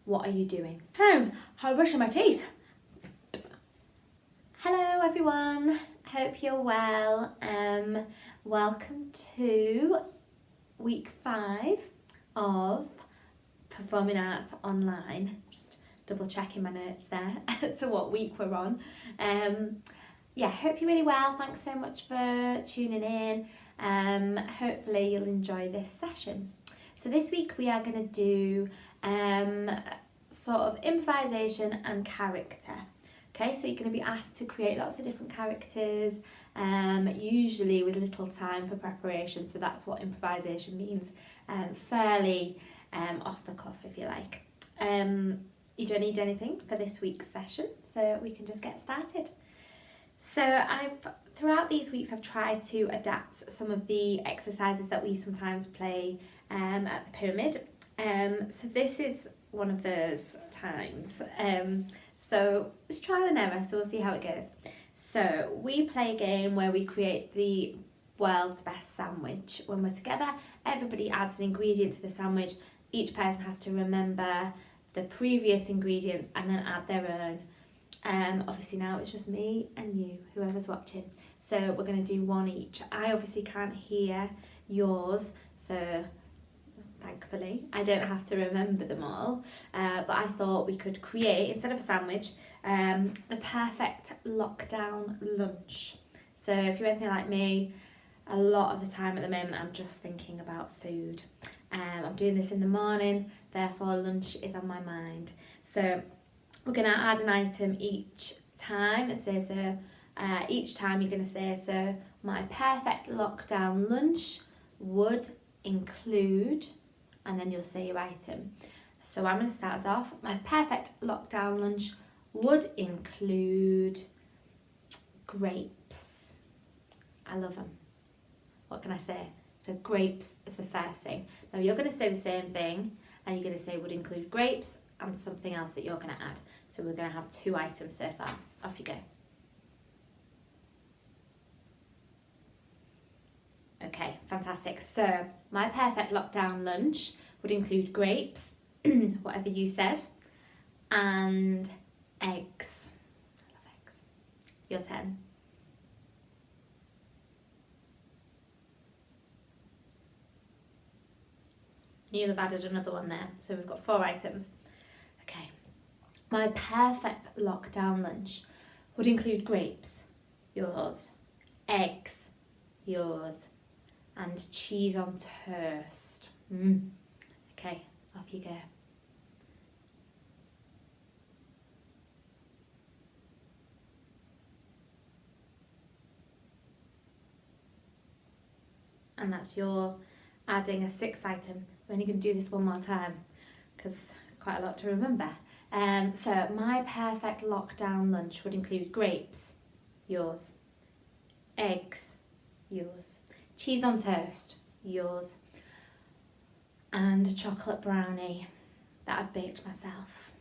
What are you doing? I'm brushing my teeth. Hello everyone, hope you're well. Welcome to week 5 of Performing Arts Online. Just double checking my notes there to what week we're on. Yeah, hope you're really well. Thanks so much for tuning in. Hopefully you'll enjoy this session. So this week we are going to do sort of improvisation and character. Okay, so you're going to be asked to create lots of different characters, usually with little time for preparation. So that's what improvisation means, fairly off the cuff, if you like. You don't need anything for this week's session, so we can just get started. So throughout these weeks I've tried to adapt some of the exercises that we sometimes play at the pyramid. So this is one of those times. So it's trial and error, so we'll see how it goes. So we play a game where we create the world's best sandwich. When we're together, everybody adds an ingredient to the sandwich. Each person has to remember the previous ingredients and then add their own. Obviously now it's just me and you, whoever's watching. So we're going to do one each. I obviously can't hear yours, so thankfully I don't have to remember them all, but I thought we could create, instead of a sandwich, the perfect lockdown lunch. So if you're anything like me, a lot of the time at the moment I'm just thinking about food. I'm doing this in the morning, therefore lunch is on my mind. So we're going to add an item each time and say, so each time you're going to say, so my perfect lockdown lunch would include, and then you'll say your item. So I'm going to start us off. My perfect lockdown lunch would include grapes. I love them. What can I say? So grapes is the first thing. Now you're going to say the same thing, and you're going to say would include grapes and something else that you're going to add. So we're going to have 2 items so far. Off you go. Okay, fantastic. So my perfect lockdown lunch would include grapes, whatever you said, and eggs. I love eggs. Your turn. You'll have added another one there. So we've got 4 items. Okay. My perfect lockdown lunch would include grapes. Yours. Eggs. Yours. And cheese on toast. Okay, off you go. And that's your adding a 6th item. We're only going to do this one more time because it's quite a lot to remember. So my perfect lockdown lunch would include grapes. Yours. Eggs. Yours. Cheese on toast, yours, and a chocolate brownie that I've baked myself.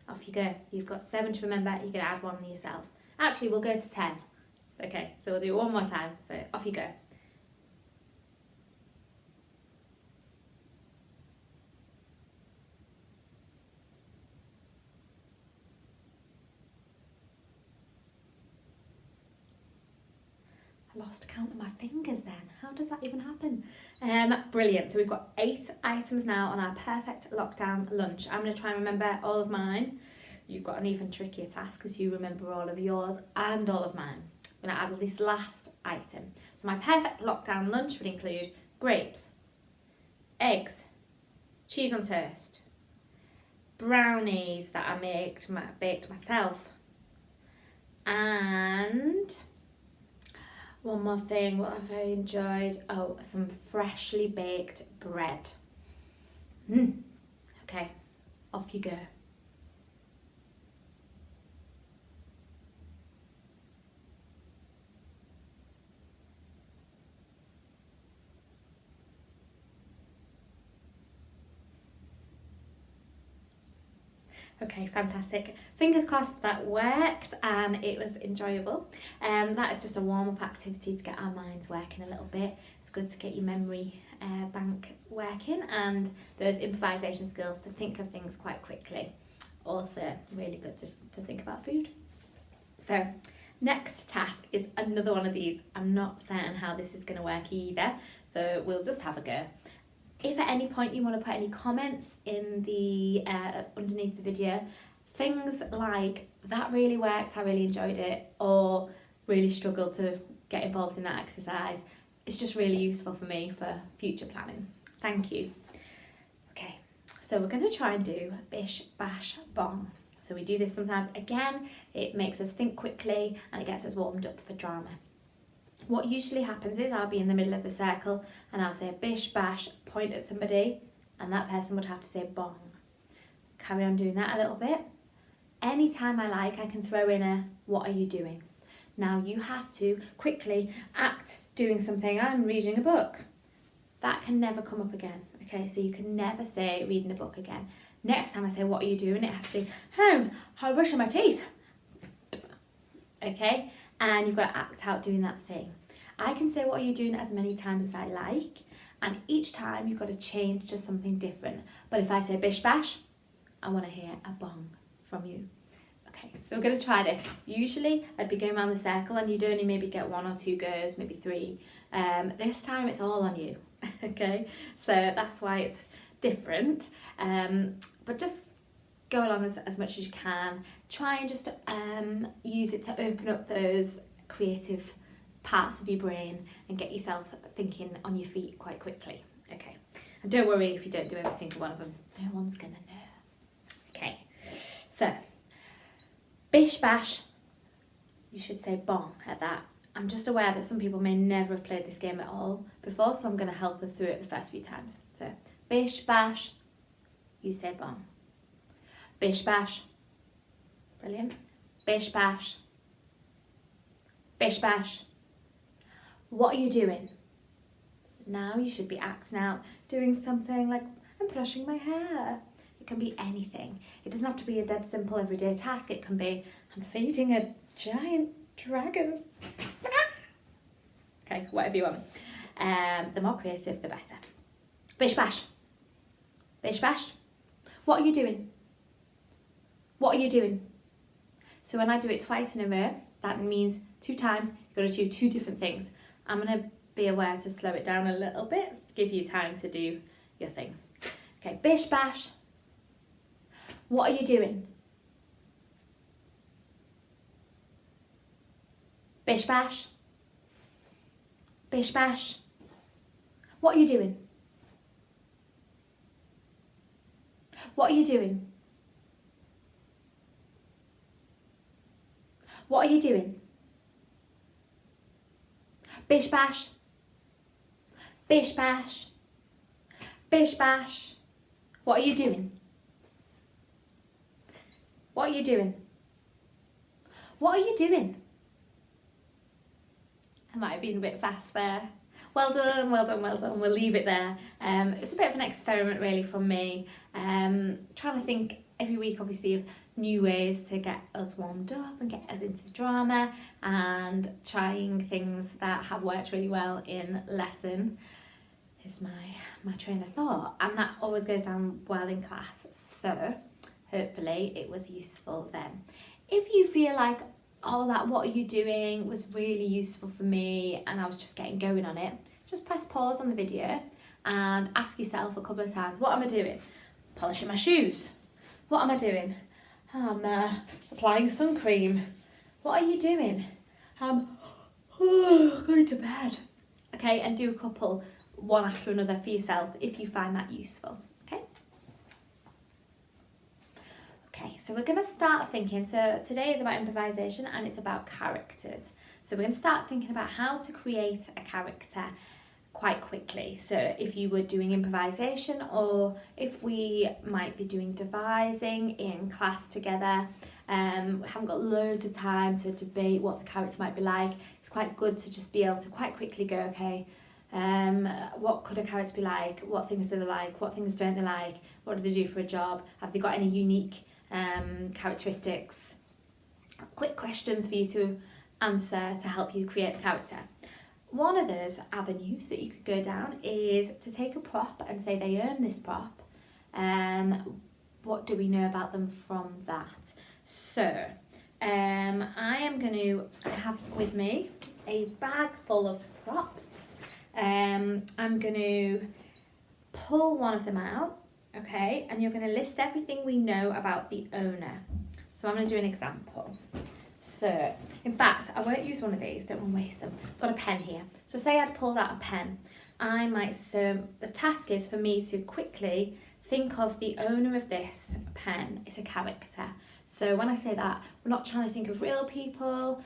Off you go. You've got 7 to remember. You can add 1 yourself. Actually, we'll go to 10. Okay, so we'll do it one more time. So off you go. Lost count of my fingers then. How does that even happen? Brilliant. So we've got 8 items now on our perfect lockdown lunch. I'm going to try and remember all of mine. You've got an even trickier task because you remember all of yours and all of mine. I'm going to add this last item. So my perfect lockdown lunch would include grapes, eggs, cheese on toast, brownies that I baked myself, and one more thing, what I've very enjoyed, some freshly baked bread. Okay, off you go. Okay, fantastic. Fingers crossed that worked and it was enjoyable. That is just a warm-up activity to get our minds working a little bit. It's good to get your memory bank working, and those improvisation skills to think of things quite quickly. Also really good just to think about food. So next task is another one of these. I'm not certain how this is going to work either, so we'll just have a go. If at any point you want to put any comments in the underneath the video, things like that really worked, I really enjoyed it, or really struggled to get involved in that exercise, it's just really useful for me for future planning. Thank you. Okay, so we're going to try and do bish, bash, bong. So we do this sometimes. Again, it makes us think quickly and it gets us warmed up for drama. What usually happens is I'll be in the middle of the circle and I'll say bish, bash, point at somebody, and that person would have to say bong. Carry on doing that a little bit. Anytime I like, I can throw in a what are you doing? Now you have to quickly act doing something. I'm reading a book. That can never come up again. Okay, so you can never say reading a book again. Next time I say what are you doing, it has to be I'm brushing my teeth. Okay, and you've got to act out doing that thing. I can say what are you doing as many times as I like, and each time you've got to change to something different. But if I say bish bash, I want to hear a bong from you. Okay, so we're going to try this. Usually I'd be going around the circle and you'd only maybe get 1 or 2 goes, maybe 3. This time it's all on you. Okay, so that's why it's different. But just go along as much as you can. Try and just use it to open up those creative parts of your brain and get yourself thinking on your feet quite quickly. Okay, and don't worry if you don't do every single one of them. No one's gonna know. Okay, so bish bash, you should say bong at that. I'm just aware that some people may never have played this game at all before, so I'm going to help us through it the first few times. So bish bash, you say bong. Bish bash, brilliant. Bish bash, bish bash. What are you doing? So now you should be acting out, doing something like I'm brushing my hair. It can be anything. It doesn't have to be a dead simple everyday task. It can be I'm feeding a giant dragon. Okay, whatever you want. The more creative, the better. Bish bash. Bish bash. What are you doing? What are you doing? So when I do it twice in a row, that means 2 times you've got to do 2 different things. I'm going to be aware to slow it down a little bit to give you time to do your thing. Okay, bish bash. What are you doing? Bish bash. Bish bash. What are you doing? What are you doing? What are you doing? Bish bash. Bish bash. Bish bash. What are you doing? What are you doing? What are you doing? I might have been a bit fast there. Well done, well done, well done. We'll leave it there. It's a bit of an experiment really from me. Trying to think every week obviously of new ways to get us warmed up and get us into drama, and trying things that have worked really well in lesson is my train of thought, and that always goes down well in class. So hopefully it was useful then. If you feel like that what are you doing was really useful for me and I was just getting going on it, just press pause on the video and ask yourself a couple of times, what am I doing? Polishing my shoes. What am I doing? I'm applying sun cream. What are you doing? Going to bed. Okay, and do a couple one after another for yourself if you find that useful. Okay, so we're going to start thinking. So today is about improvisation and it's about characters. So we're going to start thinking about how to create a character quite quickly. So if you were doing improvisation, or if we might be doing devising in class together, we haven't got loads of time to debate what the character might be like. It's quite good to just be able to quite quickly go, okay, what could a character be like? What things do they like? What things don't they like? What do they do for a job? Have they got any unique characteristics, quick questions for you to answer to help you create the character. One of those avenues that you could go down is to take a prop and say they earn this prop. What do we know about them from that? So I have with me a bag full of props. I'm going to pull one of them out, okay, and you're going to list everything we know about the owner. So I'm going to do an example. So, in fact, I won't use one of these, don't want to waste them. I've got a pen here. So say I'd pulled out a pen. The task is for me to quickly think of the owner of this pen. It's a character. So when I say that, we're not trying to think of real people,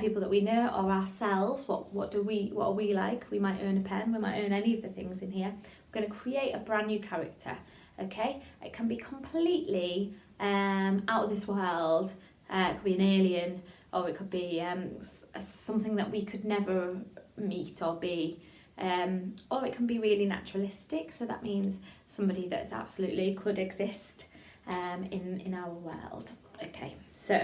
people that we know, or ourselves. What are we like? We might own a pen, we might own any of the things in here. We're going to create a brand new character, okay? It can be completely out of this world. It could be an alien, or it could be something that we could never meet or be, or it can be really naturalistic. So that means somebody that's absolutely could exist in our world. Okay, so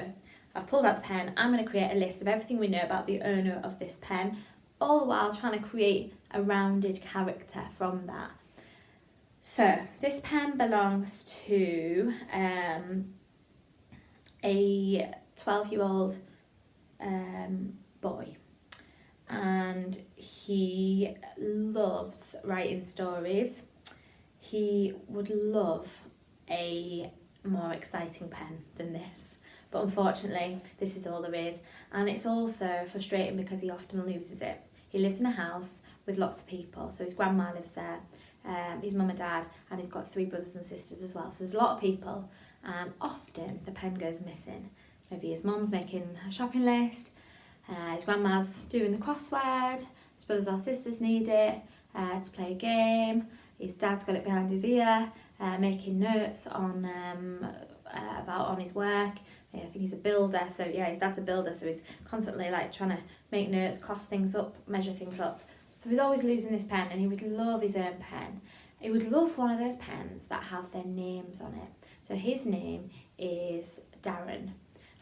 I've pulled out the pen. I'm going to create a list of everything we know about the owner of this pen, all the while trying to create a rounded character from that. So this pen belongs to a 12-year-old boy, and he loves writing stories. He would love a more exciting pen than this, but unfortunately this is all there is, and it's also frustrating because he often loses it. He lives in a house with lots of people, so his grandma lives there, his mum and dad, and he's got 3 brothers and sisters as well, so there's a lot of people, and often the pen goes missing. Maybe his mum's making a shopping list, his grandma's doing the crossword, his brothers or sisters need it to play a game, his dad's got it behind his ear, making notes on his work. I think he's a builder, so yeah, his dad's a builder, so he's constantly like trying to make notes, cost things up, measure things up. So he's always losing this pen, and he would love his own pen. He would love one of those pens that have their names on it. So his name is Darren,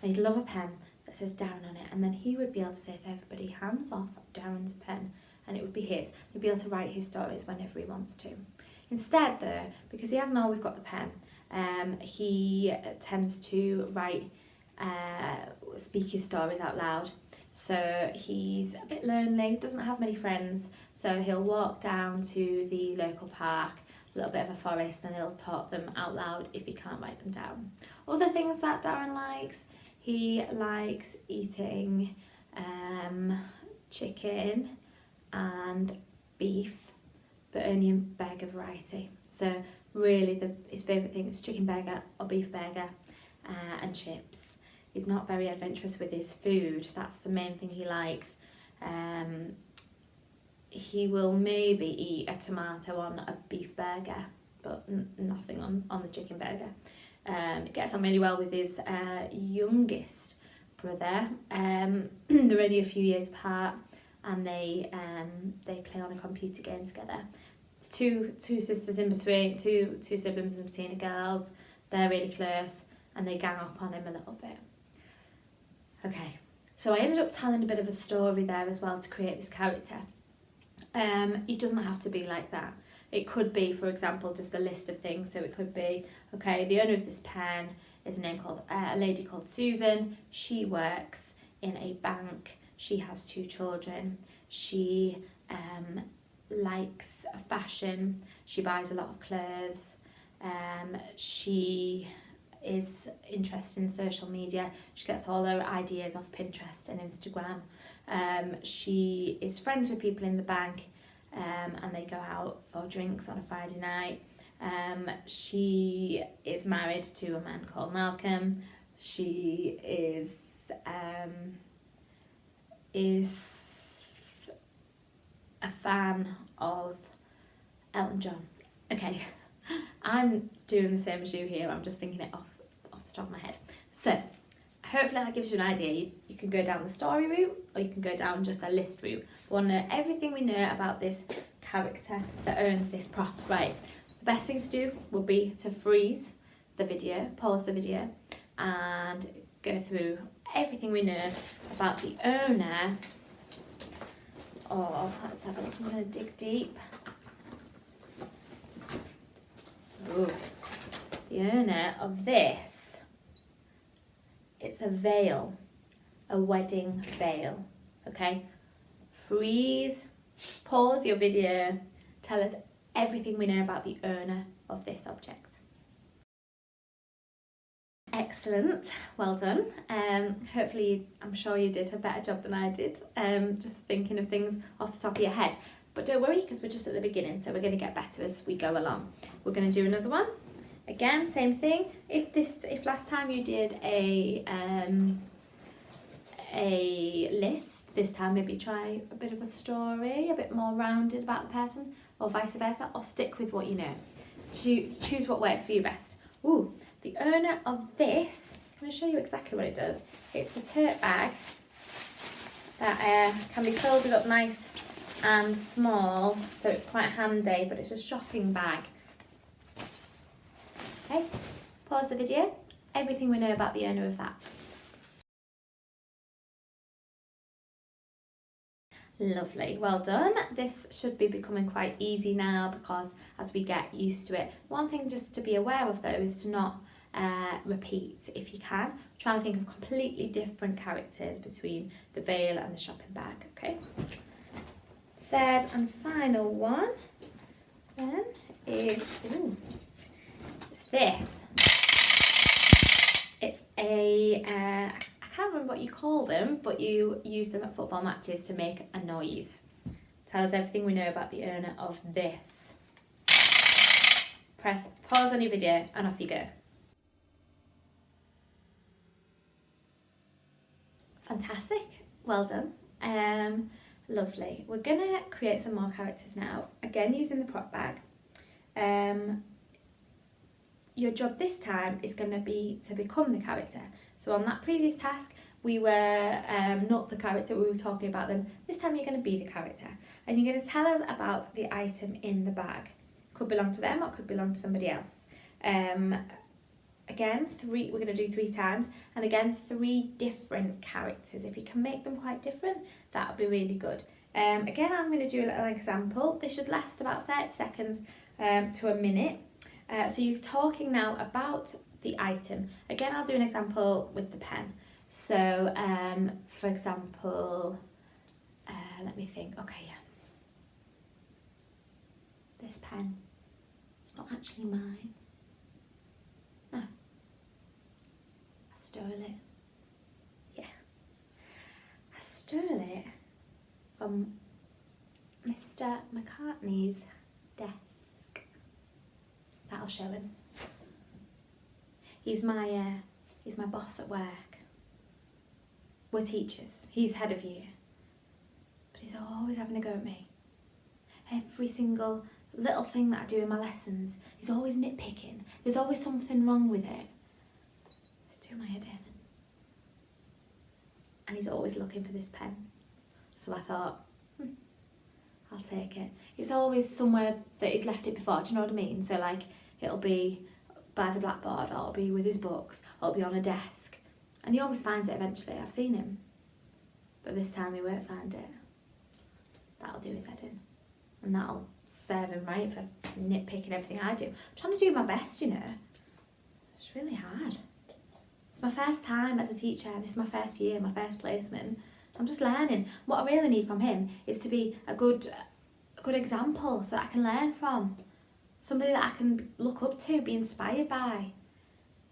and he'd love a pen that says Darren on it, and then he would be able to say to everybody, hands off Darren's pen, and it would be his. He'd be able to write his stories whenever he wants to. Instead though, because he hasn't always got the pen, he tends to write, speak his stories out loud. So he's a bit lonely, doesn't have many friends, so he'll walk down to the local park, a little bit of a forest, and he'll talk them out loud if he can't write them down. Other things that Darren likes, he likes eating chicken and beef, but only in burger variety. So really his favourite thing is chicken burger or beef burger and chips. He's not very adventurous with his food, that's the main thing he likes. He will maybe eat a tomato on a beef burger, but nothing on the chicken burger. He gets on really well with his youngest brother. They're only a few years apart, and they play on a computer game together. Two sisters in between, two siblings in between, the girls. They're really close, and they gang up on him a little bit. Okay, so I ended up telling a bit of a story there as well to create this character. It doesn't have to be like that. It could be, for example, just a list of things. So it could be, okay, the owner of this pen is a lady called Susan. She works in a bank. She has 2 children. She likes fashion. She buys a lot of clothes. She is interested in social media. She gets all her ideas off Pinterest and Instagram. She is friends with people in the bank, and they go out for drinks on a Friday night. She is married to a man called Malcolm. She is a fan of Elton John. Okay, I'm doing the same as you here. I'm just thinking it off the top of my head. So hopefully that gives you an idea. You can go down the story route, or you can go down just a list route. We want to know everything we know about this character that owns this prop. Right, the best thing to do will be to freeze the video, pause the video, and go through everything we know about the owner of, let's have a look, I'm going to dig deep. Ooh. The owner of this, it's a veil, a wedding veil, okay? Freeze, pause your video, tell us everything we know about the owner of this object. Excellent, well done. Hopefully, I'm sure you did a better job than I did, just thinking of things off the top of your head. But don't worry, because we're just at the beginning, so we're going to get better as we go along. We're going to do another one. Again, same thing. If last time you did a list, this time maybe try a bit of a story, a bit more rounded about the person, or vice versa, or stick with what you know. Choose what works for you best. Ooh, the owner of this, I'm going to show you exactly what it does. It's a tote bag that can be folded up nice and small, so it's quite handy, but it's a shopping bag. Okay, pause the video, everything we know about the owner of that. Lovely, well done. This should be becoming quite easy now, because as we get used to it, one thing just to be aware of though is to not repeat if you can. I'm trying to think of completely different characters between the veil and the shopping bag, okay? Third and final one then is, it's this. It's a, I can't remember what you call them, but you use them at football matches to make a noise. Tell us everything we know about the owner of this. Press pause on your video and off you go. Fantastic, well done. Lovely. We're gonna create some more characters now, again using the prop bag. Your job this time is going to be to become the character. So on that previous task, we were not the character, we were talking about them. This time you're going to be the character, and you're going to tell us about the item in the bag. Could belong to them or could belong to somebody else. Again, we're going to do 3 times, and again 3 different characters. If you can make them quite different, that would be really good. Again, I'm going to do a little example. This should last about 30 seconds to a minute. So you're talking now about the item. Again, I'll do an example with the pen. So, for example, let me think. Okay, yeah. This pen, it's not actually mine. No. I stole it. Yeah. I stole it from Mr. McCartney's desk. That'll show him. He's my boss at work. We're teachers. He's head of year. But he's always having a go at me. Every single little thing that I do in my lessons, he's always nitpicking. There's always something wrong with it. It's doing my head in. And he's always looking for this pen. So I thought, I'll take it. It's always somewhere that he's left it before, do you know what I mean? So like, it'll be by the blackboard, or it'll be with his books, or it'll be on a desk. And he always finds it eventually, I've seen him. But this time he won't find it. That'll do his head in. And that'll serve him right for nitpicking everything I do. I'm trying to do my best, you know. It's really hard. It's my first time as a teacher, this is my first year, my first placement. I'm just learning. What I really need from him is to be a good example so that I can learn from. Somebody that I can look up to, be inspired by.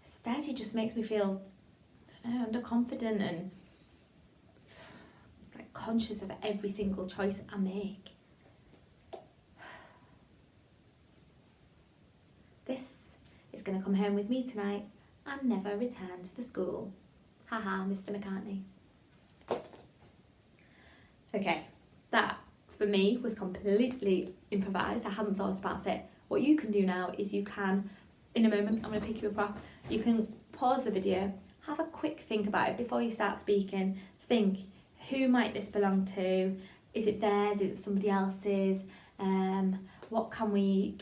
Instead, he just makes me feel, I don't know, underconfident and like conscious of every single choice I make. This is going to come home with me tonight and never return to the school. Haha, Mr. McCartney. Okay, that for me was completely improvised. I hadn't thought about it. What you can do now is you can, in a moment, I'm going to pick you up, you can pause the video, have a quick think about it before you start speaking. Think, who might this belong to? Is it theirs? Is it somebody else's? What can we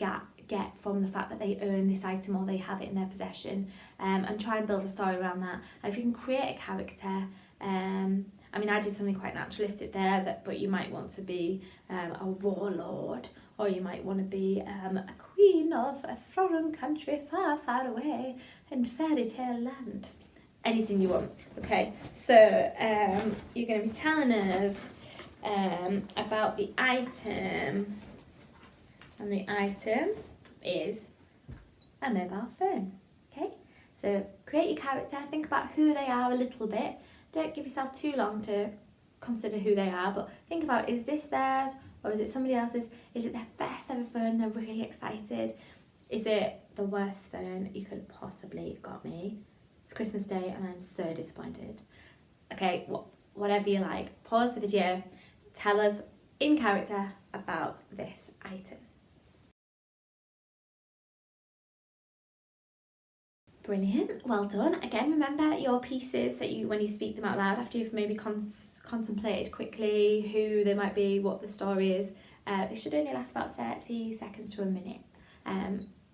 get from the fact that they earn this item or they have it in their possession, and try and build a story around that. And if you can create a character, I mean, I did something quite naturalistic there, but you might want to be a warlord, or you might want to be a queen of a foreign country far, far away in fairy tale land. Anything you want. Okay, so you're going to be telling us about the item, and the item is a mobile phone. Okay, so create your character, think about who they are a little bit. Don't give yourself too long to consider who they are, but think about, is this theirs or is it somebody else's? Is it their first ever phone, they're really excited? Is it the worst phone you could have possibly got me? It's Christmas Day and I'm so disappointed. Okay, whatever you like, pause the video, tell us in character about this item. Brilliant, well done. Again, remember your pieces that when you speak them out loud, after you've maybe contemplated quickly who they might be, what the story is, they should only last about 30 seconds to a minute.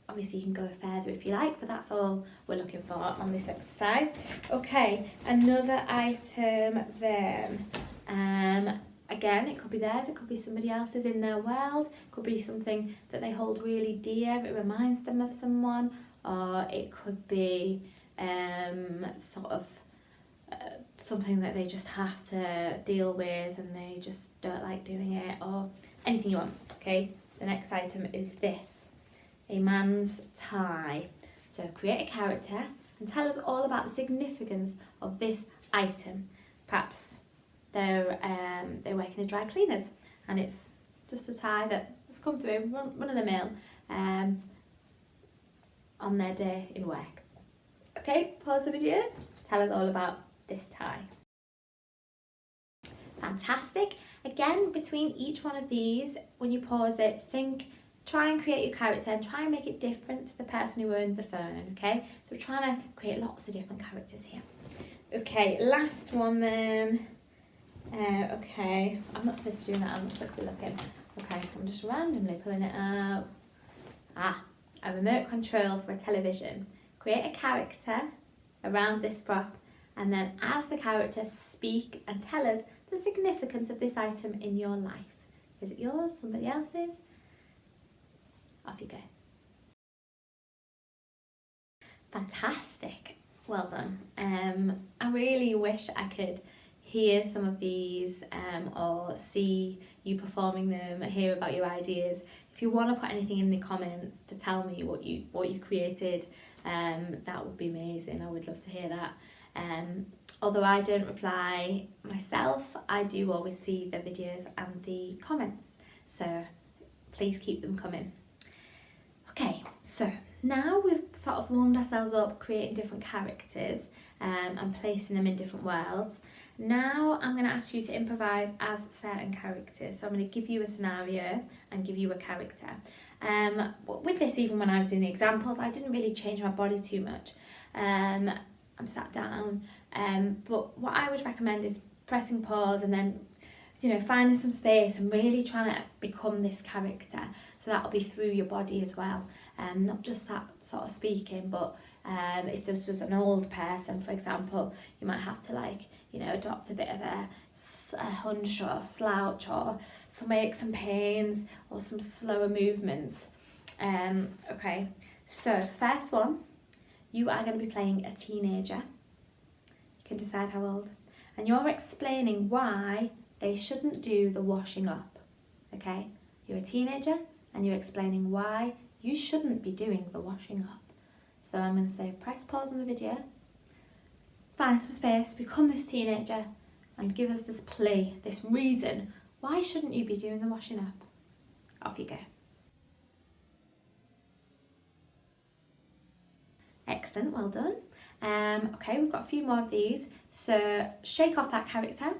Obviously you can go further if you like, but that's all we're looking for on this exercise. Okay, another item then. Again, it could be theirs, it could be somebody else's in their world, it could be something that they hold really dear, it reminds them of someone, or it could be something that they just have to deal with and they just don't like doing it, or anything you want. Okay, the next item is this, a man's tie. So create a character and tell us all about the significance of this item. Perhaps they're working in dry cleaners and it's just a tie that has come through, run of the mill, on their day in work. Okay, pause the video, tell us all about this tie. Fantastic. Again, between each one of these, when you pause it, try and create your character and try and make it different to the person who owned the phone, okay? So we're trying to create lots of different characters here. Okay, last one then. Okay, I'm not supposed to be doing that, I'm not supposed to be looking. Okay, I'm just randomly pulling it out. A remote control for a television. Create a character around this prop, and then as the character, speak and tell us the significance of this item in your life. Is it yours, somebody else's? Off you go. Fantastic, well done. I really wish I could hear some of these or see you performing them, hear about your ideas. If you want to put anything in the comments to tell me what you created, that would be amazing. I would love to hear that. Although I don't reply myself, I do always see the videos and the comments, so please keep them coming. Okay, so now we've sort of warmed ourselves up creating different characters and placing them in different worlds. Now I'm going to ask you to improvise as certain characters. So I'm going to give you a scenario and give you a character. With this, even when I was doing the examples, I didn't really change my body too much. I'm sat down, but what I would recommend is pressing pause and then, finding some space and really trying to become this character. So that'll be through your body as well, not just that sort of speaking, but if this was an old person, for example, you might have to adopt a bit of a hunch or slouch or some aches and pains or some slower movements. Okay, so first one, you are going to be playing a teenager. You can decide how old, and you're explaining why they shouldn't do the washing up. Okay, you're a teenager and you're explaining why you shouldn't be doing the washing up. So I'm going to say press pause on the video, find some space, become this teenager and give us this plea, this reason why shouldn't you be doing the washing up. Off you go. Excellent, well done. Okay, we've got a few more of these. So shake off that character.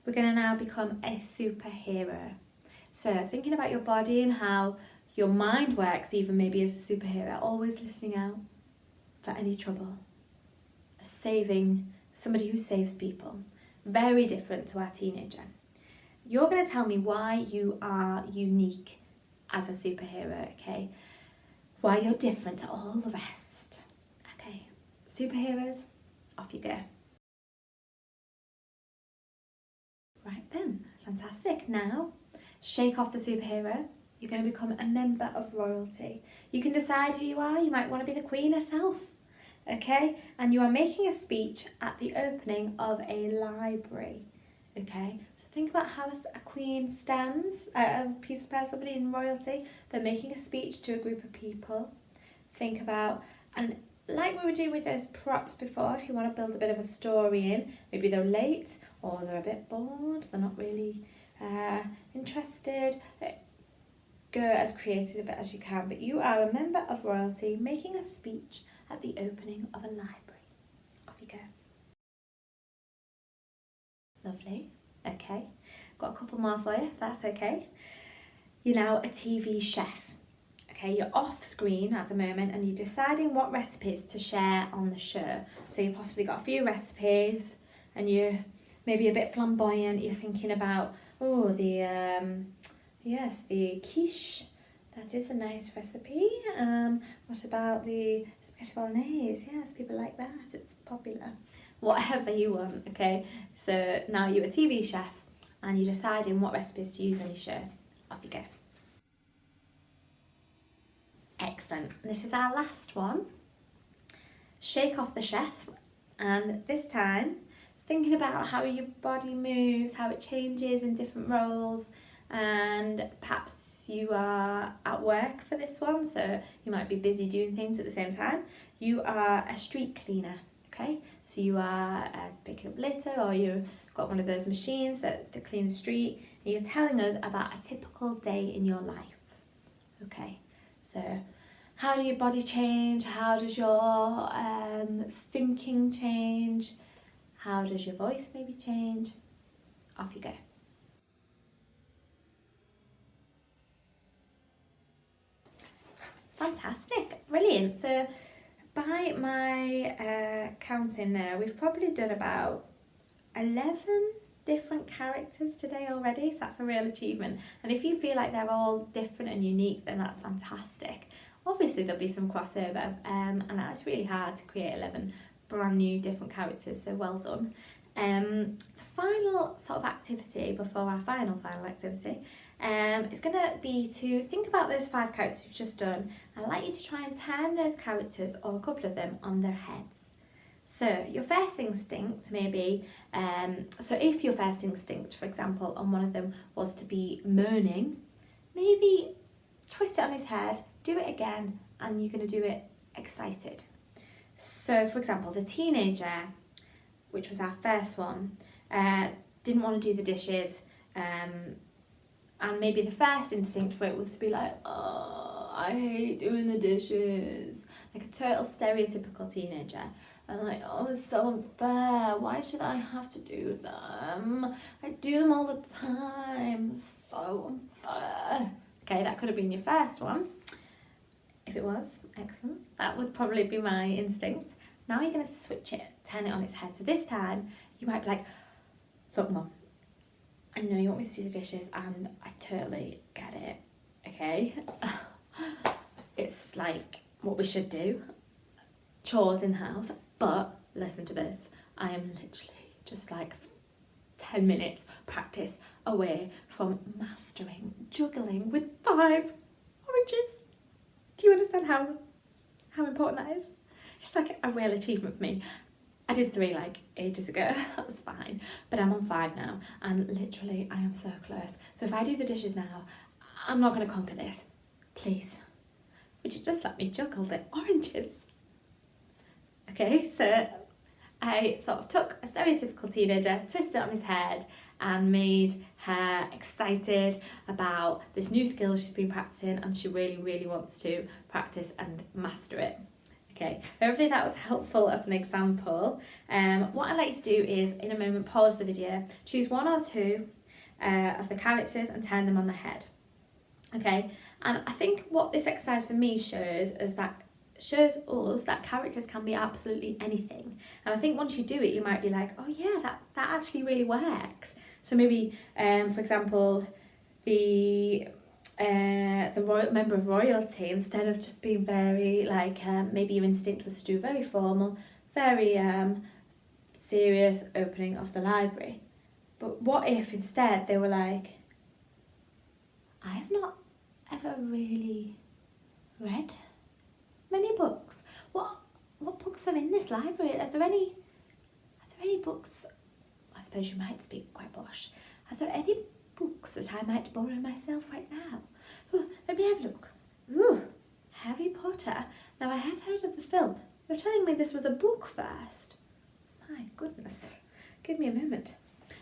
We're going to now become a superhero. So thinking about your body and how your mind works, even maybe as a superhero, always listening out for any trouble. Somebody who saves people. Very different to our teenager. You're going to tell me why you are unique as a superhero, okay? why you're different to all the rest. Okay, superheroes, off you go. Right then, fantastic. Now, shake off the superhero. You're going to become a member of royalty. You can decide who you are. You might want to be the Queen herself. Okay, and you are making a speech at the opening of a library. Okay, so think about how a queen stands, a piece of person, somebody in royalty. They're making a speech to a group of people. Think about, and like we were doing with those props before, if you want to build a bit of a story in, maybe they're late or they're a bit bored, they're not really interested. Go as creative as you can, but you are a member of royalty making a speech at the opening of a library. Off you go. Lovely. Okay. Got a couple more for you, if that's okay. You're now a TV chef. Okay, you're off screen at the moment and you're deciding what recipes to share on the show. So you've possibly got a few recipes and you're maybe a bit flamboyant. You're thinking about, oh, the quiche. That is a nice recipe. What about the spaghetti bolognese? Yes, people like that. It's popular. Whatever you want, okay? So now you're a TV chef and you're deciding what recipes to use on your show. Off you go. Excellent. This is our last one. Shake off the chef, and this time thinking about how your body moves, how it changes in different roles, and perhaps you are at work for this one, so you might be busy doing things at the same time. You are a street cleaner, okay? So you are picking up litter, or you've got one of those machines that clean the street, and you're telling us about a typical day in your life, okay? So how does your body change? How does your thinking change? How does your voice maybe change? Off you go. Fantastic, brilliant. So by my counting there, we've probably done about 11 different characters today already, so that's a real achievement. And if you feel like they're all different and unique, then that's fantastic. Obviously there'll be some crossover, and that's really hard to create 11 brand new different characters, so well done. The final sort of activity before our final activity is going to be to think about those 5 characters you've just done. I'd like you to try and turn those characters, or a couple of them, on their heads. So your first instinct maybe, so if your first instinct, for example, on one of them was to be moaning, maybe twist it on his head, do it again, and you're going to do it excited. So for example, the teenager, which was our first one, didn't want to do the dishes, and maybe the first instinct for it was to be like, oh, I hate doing the dishes, like a total stereotypical teenager. And like, oh, it's so unfair, why should I have to do them? I do them all the time, so unfair. Okay, that could have been your first one. If it was, excellent. That would probably be my instinct. Now you're going to switch it, turn it on its head. So this time, you might be like, look, Mum, I know you want me to do the dishes and I totally get it, okay? It's like what we should do, chores in the house, but listen to this. I am literally just like 10 minutes practice away from mastering juggling with 5 oranges. Do you understand how important that is? It's like a real achievement for me. I did 3 like ages ago, that was fine, but I'm on 5 now, and literally I am so close. So if I do the dishes now, I'm not going to conquer this. Please, would you just let me juggle the oranges? Okay, so I sort of took a stereotypical teenager, twisted it on his head, and made her excited about this new skill she's been practicing, and she really, really wants to practice and master it. Okay, hopefully that was helpful as an example. What I'd like to do is, in a moment, pause the video, choose 1 or 2 of the characters and turn them on their head. Okay, and I think what this exercise for me shows us that characters can be absolutely anything. And I think once you do it, you might be like, oh yeah, that actually really works. So maybe, for example, the member of royalty, instead of just being very like maybe your instinct was to do very formal, very serious opening of the library. But what if instead they were like, I have not ever really read many books. What books are in this library? Are there any books? I suppose you might speak quite posh. Are there any books that I might borrow myself right now? Ooh, let me have a look. Ooh, Harry Potter. Now I have heard of the film. You're telling me this was a book first? My goodness. Give me a moment.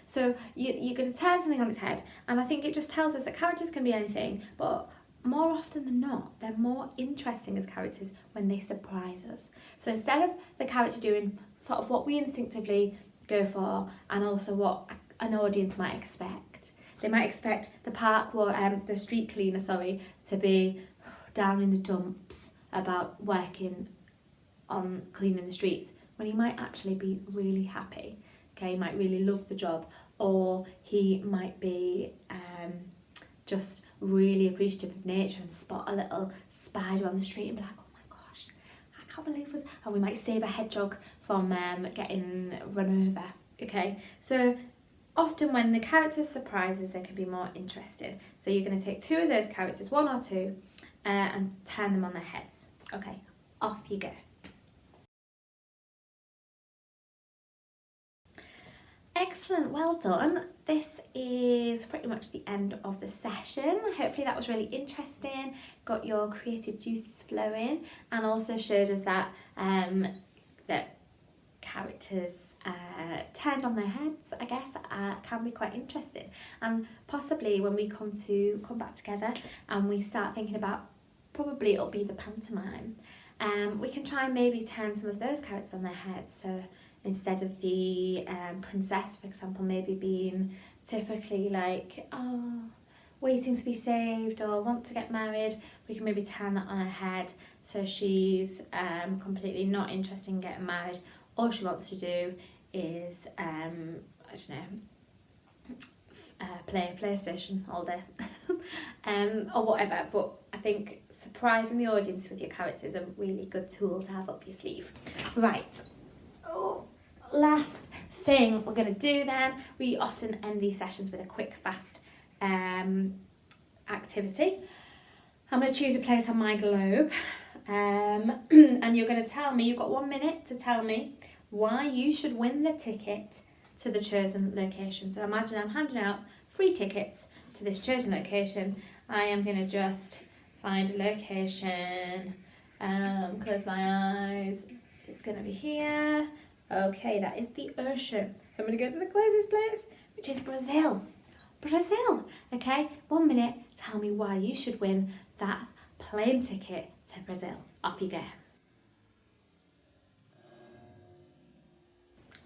So you're going to turn something on its head, and I think it just tells us that characters can be anything, but more often than not, they're more interesting as characters when they surprise us. So instead of the character doing sort of what we instinctively go for, and also what an audience might expect, they might expect the street cleaner, to be down in the dumps about working on cleaning the streets, when he might actually be really happy. Okay, he might really love the job, or he might be just really appreciative of nature and spot a little spider on the street and be like, oh my gosh, I can't believe this. And we might save a hedgehog from getting run over. Okay, so often when the characters surprises, they can be more interesting. So you're going to take two of those characters, one or two, and turn them on their heads. Okay, off you go. Excellent, well done. This is pretty much the end of the session. Hopefully that was really interesting, got your creative juices flowing, and also showed us that that characters turned on their heads, I guess, can be quite interesting. And possibly when we come back together and we start thinking about, probably it'll be the pantomime, we can try and maybe turn some of those characters on their heads. So instead of the princess, for example, maybe being typically like, oh, waiting to be saved or wants to get married, we can maybe turn that on her head. So she's completely not interested in getting married. All she wants to do is, I don't know, play a PlayStation all day or whatever. But I think surprising the audience with your character is a really good tool to have up your sleeve. Right. Oh, last thing we're going to do then, we often end these sessions with a quick, fast activity. I'm going to choose a place on my globe, and you're going to tell me, you've got 1 minute to tell me why you should win the ticket to the chosen location. So imagine I'm handing out free tickets to this chosen location. I am going to just find a location, close my eyes, it's going to be here. Okay, that is the ocean. So I'm going to go to the closest place, which is Brazil. Brazil. Okay, 1 minute, tell me why you should win that plane ticket to Brazil. Off you go.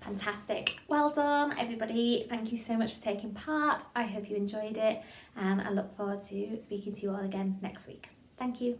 Fantastic. Well done, everybody. Thank you so much for taking part. I hope you enjoyed it, and I look forward to speaking to you all again next week. Thank you.